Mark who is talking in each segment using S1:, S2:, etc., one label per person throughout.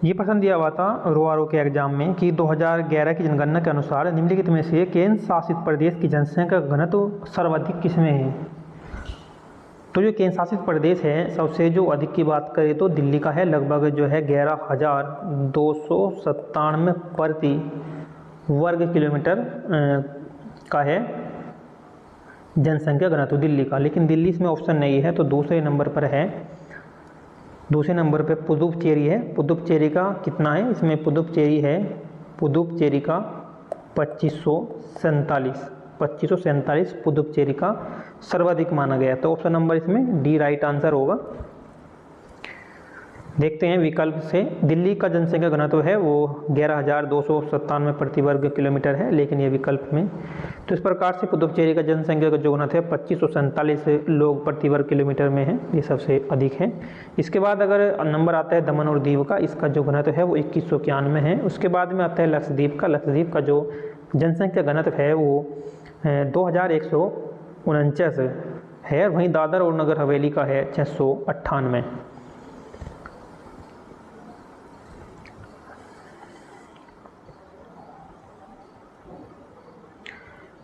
S1: ये प्रश्न दिया हुआ था रो के एग्जाम में कि 2011 की जनगणना के अनुसार निम्नलिखित में से केंद्र शासित प्रदेश की जनसंख्या का घनत्व सर्वाधिक किसमें है। तो जो केंद्र शासित प्रदेश है सबसे जो अधिक की बात करें तो दिल्ली का है, लगभग जो है 11,297 प्रति वर्ग किलोमीटर का है जनसंख्या घनत्व दिल्ली का। लेकिन दिल्ली इसमें ऑप्शन नहीं है, तो दूसरे नंबर पर है, दूसरे नंबर पे पुदुचेरी है। पुदुचेरी का कितना है, इसमें पुदुचेरी है, पुदुचेरी का 2547 पुदुचेरी का सर्वाधिक माना गया। तो ऑप्शन नंबर इसमें डी राइट आंसर होगा। देखते हैं विकल्प से, दिल्ली का जनसंख्या घनत्व है वो 11,297 प्रति वर्ग किलोमीटर है, लेकिन ये विकल्प में। तो इस प्रकार से पुदुचेरी का जनसंख्या का जो घनत्व है 2547 लोग प्रति वर्ग किलोमीटर में है, ये सबसे अधिक है। इसके बाद अगर नंबर आता है दमन और दीव का, इसका जो घनत्व है वो 2191 है। उसके बाद में आता है लक्षद्वीप का, लक्षद्वीप का जो जनसंख्या घनत्व है वो 2149 है। वहीं दादर और नगर हवेली का है 698।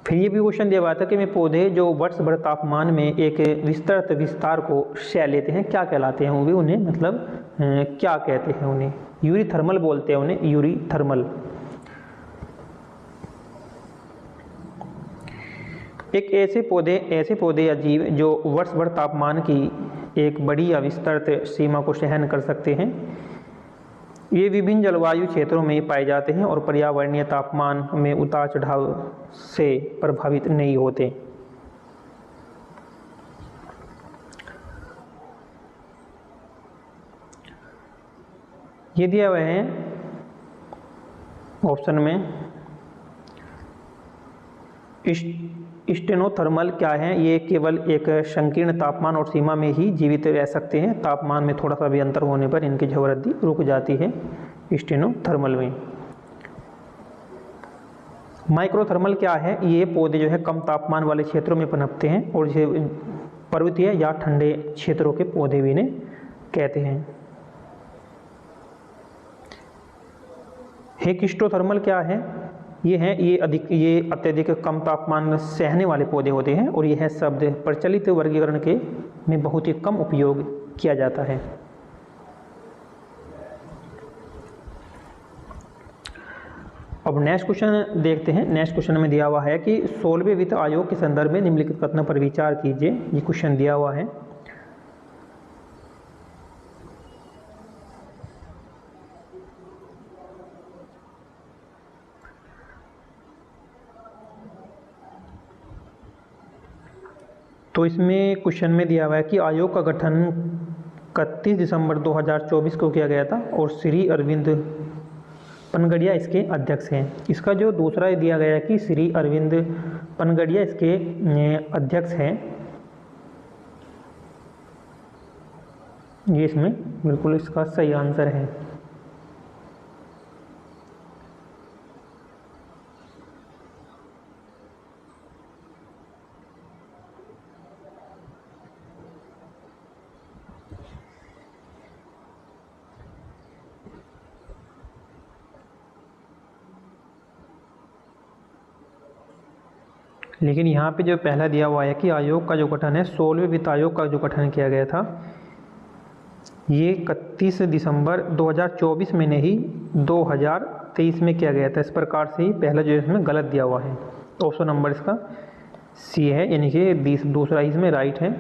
S1: फिर ये भी क्वेश्चन दिया हुआ था कि मैं पौधे जो वर्ष भर तापमान में एक विस्तृत विस्तार को सह लेते हैं क्या कहलाते हैं, वो भी उन्हें मतलब क्या कहते हैं, उन्हें यूरीथर्मल बोलते हैं, उन्हें यूरीथर्मल। एक ऐसे पौधे या जीव जो वर्ष भर तापमान की एक बड़ी या विस्तृत सीमा को सहन कर सकते हैं। ये विभिन्न जलवायु क्षेत्रों में पाए जाते हैं और पर्यावरणीय तापमान में उतार चढ़ाव से प्रभावित नहीं होते। ये दिया हुआ है ऑप्शन में स्टेनोथर्मल क्या है, ये केवल एक संकीर्ण तापमान और सीमा में ही जीवित रह सकते हैं, तापमान में थोड़ा सा भी अंतर होने पर इनकी वृद्धि रुक जाती है स्टेनोथर्मल में। माइक्रोथर्मल क्या है, ये पौधे जो है कम तापमान वाले क्षेत्रों में पनपते हैं और इसे पर्वतीय या ठंडे क्षेत्रों के पौधे भी इन्हें कहते हैं। हेक्स्टोथर्मल क्या है, ये अत्यधिक कम तापमान सहने वाले पौधे होते हैं और यह शब्द प्रचलित वर्गीकरण के में बहुत ही कम उपयोग किया जाता है। अब नेक्स्ट क्वेश्चन देखते हैं। नेक्स्ट क्वेश्चन में दिया हुआ है कि 16वें वित्त आयोग के संदर्भ में निम्नलिखित कथनों पर विचार कीजिए। ये क्वेश्चन दिया हुआ है। तो इसमें क्वेश्चन में दिया हुआ है कि आयोग का गठन 31 दिसंबर 2024 को किया गया था और श्री अरविंद पनगड़िया इसके अध्यक्ष हैं। इसका जो दूसरा दिया गया है कि श्री अरविंद पनगड़िया इसके अध्यक्ष हैं, ये इसमें बिल्कुल इसका सही आंसर है। लेकिन यहाँ पे जो पहला दिया हुआ है कि आयोग का जो गठन है 16वें वित्त आयोग का जो गठन किया गया था ये 31 दिसंबर 2024 में नहीं 2023 में किया गया था। इस प्रकार से ही पहला जो इसमें गलत दिया हुआ है। तो ऑप्शन नंबर इसका सी है, यानी कि दूसरा इसमें राइट है।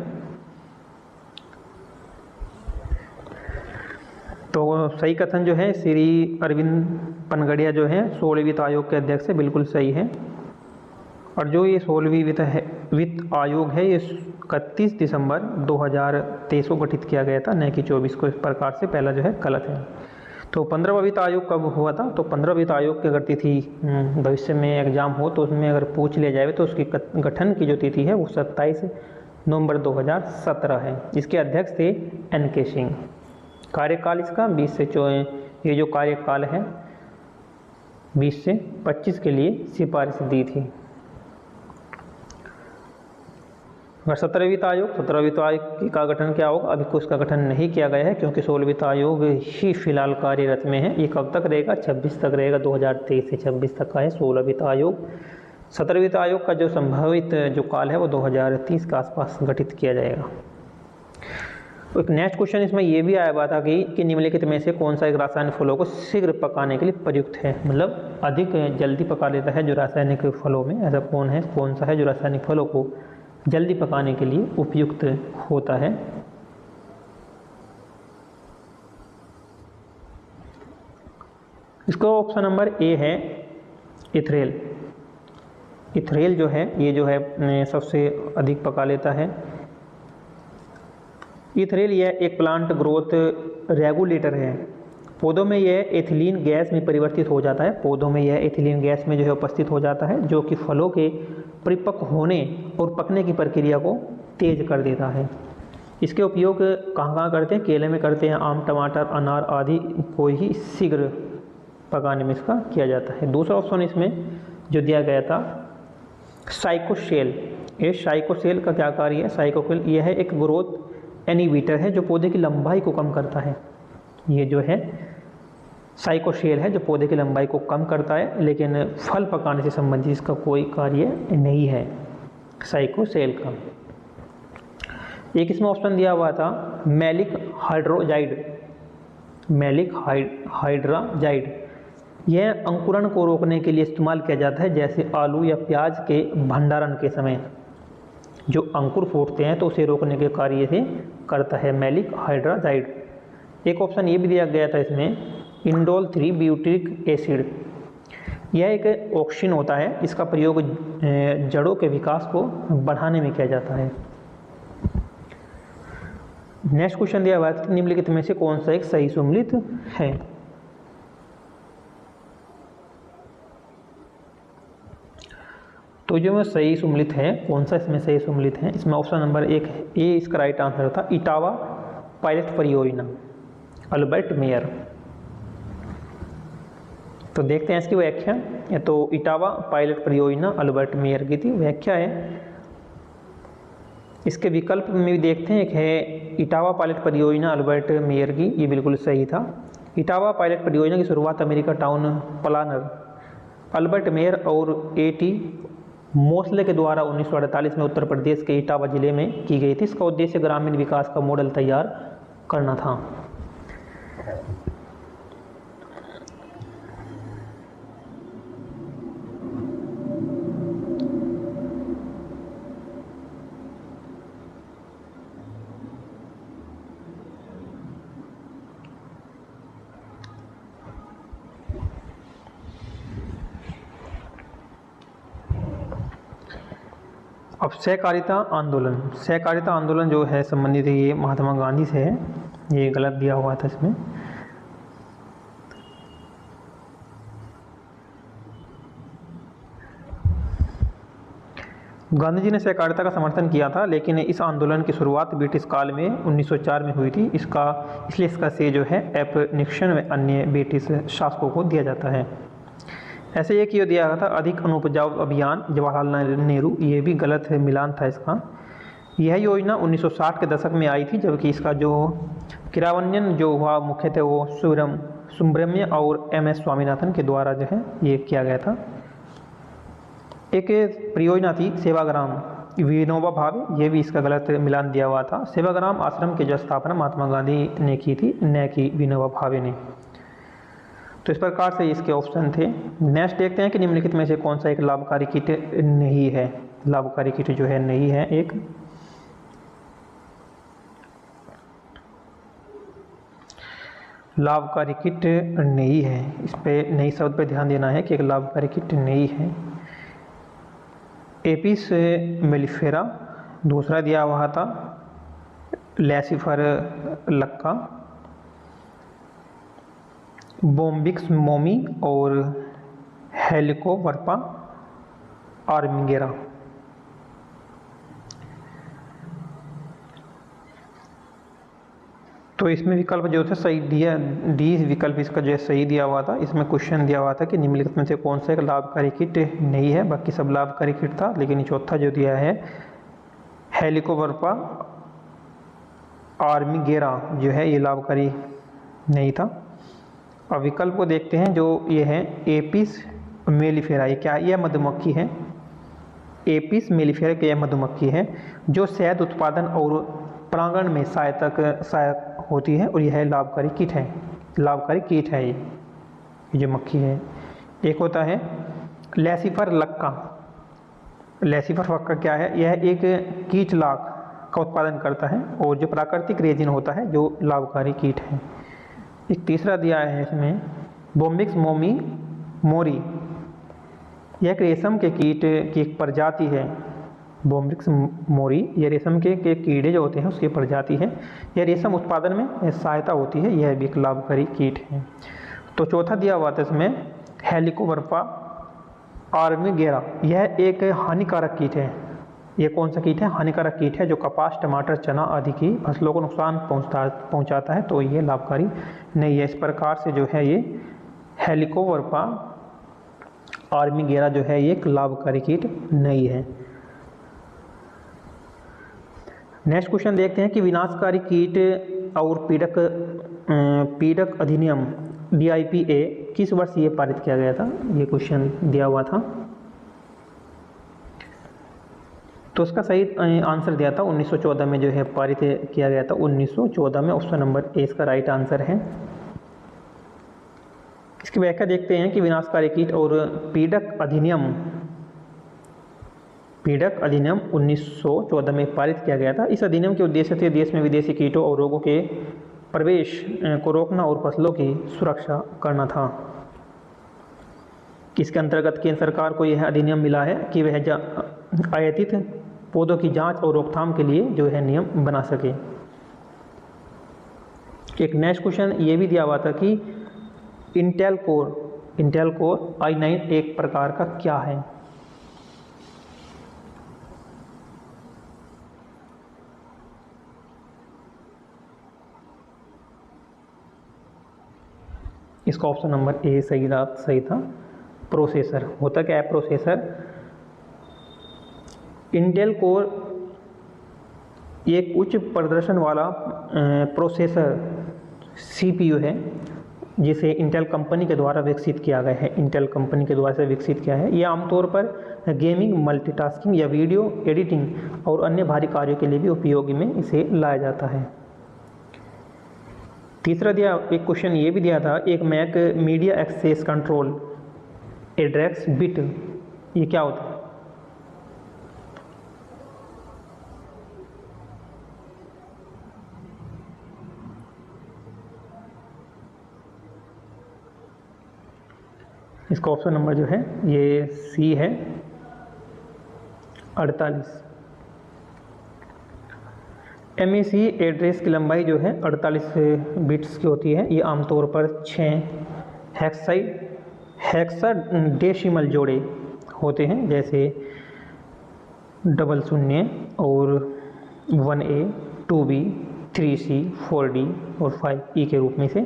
S1: तो सही कथन जो है श्री अरविंद पनगड़िया जो है 16वें वित्त आयोग के अध्यक्ष है, बिल्कुल सही है। और जो ये 16वीं वित्त आयोग है ये 31 दिसंबर 2023 को गठित किया गया था, न कि 24 को। इस प्रकार से पहला जो है गलत है। तो 15वां वित्त आयोग कब हुआ था, तो 15वां वित्त आयोग की अगर तिथि भविष्य में एग्जाम हो तो उसमें अगर पूछ लिया जाए तो उसकी गठन की जो तिथि है वो 27 नवंबर 2017 है। इसके अध्यक्ष थे NK सिंह। कार्यकाल इसका 20 से 24, ये जो कार्यकाल है 20 से 25 के लिए सिफारिश दी थी। अगर 17वीं वित्त आयोग का गठन क्या होगा, अभी कुछ का गठन नहीं किया गया है क्योंकि 16वीं वित्त आयोग ही फिलहाल कार्यरत में है। ये कब तक रहेगा, 26 तक रहेगा, 2023 से 26 तक का है 16वीं वित्त आयोग। 17वीं वित्त आयोग का जो संभावित जो काल है वो 2030 के आसपास गठित किया जाएगा। एक नेक्स्ट क्वेश्चन इसमें ये भी आया हुआ था कि निम्नलिखित में से कौन सा एक रासायनिक फलों को शीघ्र पकाने के लिए प्रयुक्त है, मतलब अधिक जल्दी पका लेता है जो रासायनिक फलों में, ऐसा कौन सा है जो रासायनिक फलों को जल्दी पकाने के लिए उपयुक्त होता है। इसका ऑप्शन नंबर ए है इथरेल। इथरेल जो है ये जो है सबसे अधिक पका लेता है। इथरेल यह एक प्लांट ग्रोथ रेगुलेटर है। पौधों में यह एथिलीन गैस में परिवर्तित हो जाता है, पौधों में यह एथिलीन गैस में जो है उपस्थित हो जाता है, जो कि फलों के परिपक्व होने और पकने की प्रक्रिया को तेज कर देता है। इसके उपयोग कहाँ करते हैं, केले में करते हैं, आम, टमाटर, अनार आदि को ही शीघ्र पकाने में इसका किया जाता है। दूसरा ऑप्शन इसमें जो दिया गया था साइकोसेल। ये साइकोसेल का क्या कार्य है, साइकोसेल यह है एक ग्रोथ इनहिबिटर है जो पौधे की लंबाई को कम करता है। ये जो है साइकोसेल है जो पौधे की लंबाई को कम करता है, लेकिन फल पकाने से संबंधित इसका कोई कार्य नहीं है साइकोसेल का। एक इसमें ऑप्शन दिया हुआ था मैलिक हाइड्रोजाइड। मैलिक हाइड्रोजाइड यह अंकुरण को रोकने के लिए इस्तेमाल किया जाता है, जैसे आलू या प्याज के भंडारण के समय जो अंकुर फूटते हैं तो उसे रोकने के कार्य से करता है मैलिक हाइड्रोजाइड। एक ऑप्शन ये भी दिया गया था इसमें इंडोल 3 ब्यूटिक एसिड। यह एक ऑक्सीन होता है, इसका प्रयोग जड़ों के विकास को बढ़ाने में किया जाता है। नेक्स्ट क्वेश्चन दिया हुआ है निम्नलिखित में से कौन सा एक सही सम्मिलित है। तो जो में सही सम्मिलित है, कौन सा इसमें सही सम्मिलित है, इसमें ऑप्शन नंबर 1 है, ए इसका राइट आंसर था इटावा पायलट परियोजना, अल्बर्ट मेयर। तो देखते हैं इसकी व्याख्या। तो इटावा पायलट परियोजना अल्बर्ट मेयर की थी, व्याख्या है। इसके विकल्प में भी देखते हैं, एक है इटावा पायलट परियोजना अल्बर्ट मेयर की, ये बिल्कुल सही था। इटावा पायलट परियोजना की शुरुआत America town planner Albert Mayer और ए.टी. मोसले के द्वारा 1948 में उत्तर प्रदेश के इटावा जिले में की गई थी। इसका उद्देश्य ग्रामीण विकास का मॉडल तैयार करना था। अब सहकारिता आंदोलन, सहकारिता आंदोलन जो है संबंधित ये महात्मा गांधी से है, ये गलत दिया हुआ था इसमें। गांधी जी ने सहकारिता का समर्थन किया था, लेकिन इस आंदोलन की शुरुआत ब्रिटिश काल में 1904 में हुई थी। इसलिए इसका श्रेय जो है एफ निक्सन व अन्य ब्रिटिश शासकों को दिया जाता है। ऐसे एक ये दिया गया था अधिक अनुपजाऊ अभियान जवाहरलाल नेहरू, ये भी गलत है, मिलान था इसका। यह योजना 1960 के दशक में आई थी, जबकि इसका जो क्रियान्वयन जो हुआ मुख्यतः वो सुब्रमण्य और एम.एस. स्वामीनाथन के द्वारा जो है ये किया गया था। एक परियोजना थी सेवाग्राम विनोबा भावे, ये भी इसका गलत मिलान दिया हुआ था। सेवाग्राम आश्रम की जो स्थापना महात्मा गांधी ने की थी, न कि विनोबा भावे ने। तो इस प्रकार से इसके ऑप्शन थे। नेक्स्ट देखते हैं कि निम्नलिखित में से कौन सा एक लाभकारी कीट नहीं है। लाभकारी कीट जो है नहीं है, एक लाभकारी कीट नहीं है। इस पे नई शब्द पे ध्यान देना है कि एक लाभकारी कीट नहीं है। एपिस मेलिफेरा दूसरा दिया हुआ था, लैसिफर लक्का, बोम्बिक्स मोमी और हेलिकोवर्पा आर्मिगेरा। तो इसमें विकल्प जो था सही दिया, डी विकल्प इसका जो है सही दिया हुआ था। इसमें क्वेश्चन दिया हुआ था कि निम्नलिखित में से कौन सा एक लाभकारी कीट नहीं है, बाकी सब लाभकारी कीट था, लेकिन चौथा जो दिया है हेलिकोवर्पा आर्मीगेरा जो है ये लाभकारी नहीं था। अब विकल्प को देखते हैं, जो ये है एपिस मेलिफेरा, ये क्या है? यह मधुमक्खी है। एपिस मेलिफेरा की यह मधुमक्खी है जो शहद उत्पादन और परागण में सहायक होती है और यह लाभकारी कीट है। लाभकारी कीट है ये जो मक्खी है। एक होता है लेसिफर लक्का। लेसिफर लक्का क्या है? यह एक कीट लाख का उत्पादन करता है और जो प्राकृतिक रेजिन होता है जो लाभकारी कीट है। एक तीसरा दिया है इसमें बोम्बिक्स मोमी मोरी, यह एक रेशम के कीट की एक प्रजाति है। बोम्बिक्स मोरी यह रेशम के कीड़े जो होते हैं उसकी प्रजाति है। यह रेशम उत्पादन में सहायता होती है, यह भी एक लाभकारी कीट है। तो चौथा दिया हुआ था इसमें हेलिकोवर्पा आर्मीगेरा, यह एक हानिकारक कीट है। यह कौन सा कीट है? हानिकारक कीट है जो कपास, टमाटर, चना आदि की फसलों को नुकसान पहुंचाता है, तो ये लाभकारी नहीं है। इस प्रकार से जो है ये हेलिकोवर्पा आर्मीगेरा जो है ये एक लाभकारी कीट नहीं है। नेक्स्ट क्वेश्चन देखते हैं कि विनाशकारी कीट और पीड़क अधिनियम DIPA किस वर्ष ये पारित किया गया था? ये क्वेश्चन दिया हुआ था। तो इसका सही आंसर दिया था 1914 में जो है पारित किया गया था। 1914 में ऑप्शन नंबर ए इसका राइट आंसर है। इसकी व्याख्या देखते हैं कि विनाशकारी कीट और पीड़क अधिनियम 1914 में पारित किया गया था। इस अधिनियम के उद्देश्य थे देश में विदेशी कीटों और रोगों के प्रवेश को रोकना और फसलों की सुरक्षा करना था। इसके अंतर्गत केंद्र सरकार को यह अधिनियम मिला है कि वह आयातित पौधों की जांच और रोकथाम के लिए जो है नियम बना सके। एक नेक्स्ट क्वेश्चन ये भी दिया हुआ था कि इंटेल कोर i9 एक प्रकार का क्या है? इसका ऑप्शन नंबर ए सही था। प्रोसेसर होता क्या है? प्रोसेसर। इंटेल कोर एक उच्च प्रदर्शन वाला प्रोसेसर CPU है जिसे इंटेल कंपनी के द्वारा विकसित किया गया है। इंटेल कंपनी के द्वारा से विकसित किया है। यह आमतौर पर गेमिंग, मल्टीटास्किंग या वीडियो एडिटिंग और अन्य भारी कार्यों के लिए भी उपयोगी में इसे लाया जाता है। तीसरा दिया एक क्वेश्चन ये भी दिया था, एक MAC media access control address bit, ये क्या होता है? इसका ऑप्शन नंबर जो है ये सी है 48। MAC एड्रेस की लंबाई जो है 48 बिट्स की होती है। ये आमतौर पर 6 हेक्साडेसिमल जोड़े होते हैं, जैसे 00 और 1A 2B 3C 4D और 5E के रूप में इसे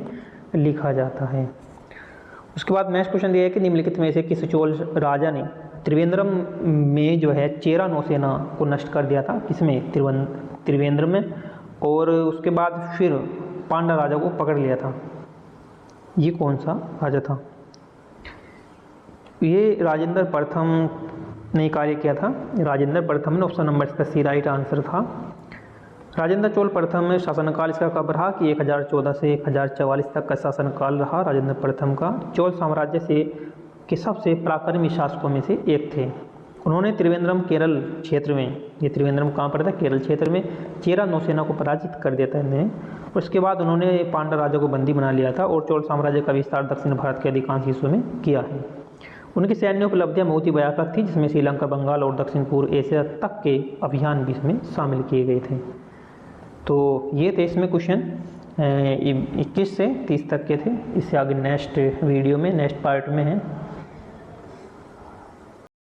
S1: लिखा जाता है। उसके बाद नेक्स्ट क्वेश्चन दिया है कि निम्नलिखित में से किस चोल राजा ने त्रिवेंद्रम में जो है चेरा नौसेना को नष्ट कर दिया था? किसमें? त्रिवेंद्र में। और उसके बाद फिर पांड्या राजा को पकड़ लिया था। ये कौन सा राजा था? ये राजेंद्र प्रथम ने कार्य किया था। राजेंद्र प्रथम ने, ऑप्शन नंबर इसका सी राइट आंसर था। राजेंद्र चोल प्रथम में शासनकाल इसका कब रहा? कि 1014 से 1044 तक का शासनकाल रहा राजेंद्र प्रथम का। चोल साम्राज्य के सबसे पराक्रमी शासकों में से एक थे। उन्होंने त्रिवेंद्रम केरल क्षेत्र में, ये त्रिवेंद्रम कहाँ पर था? केरल क्षेत्र में चेरा नौसेना को पराजित कर देता है। उसके बाद उन्होंने पांड्या राजा को बंदी बना लिया था और चोल साम्राज्य का विस्तार दक्षिण भारत के अधिकांश हिस्सों में किया है। उनकी सैन्य उपलब्धियां बहुत ही भयावह थी, जिसमें श्रीलंका, बंगाल और दक्षिण पूर्व एशिया तक के अभियान भी इसमें शामिल किए गए थे। तो ये थे इसमें क्वेश्चन 21 से 30 तक के थे। इससे आगे नेक्स्ट वीडियो में नेक्स्ट पार्ट में है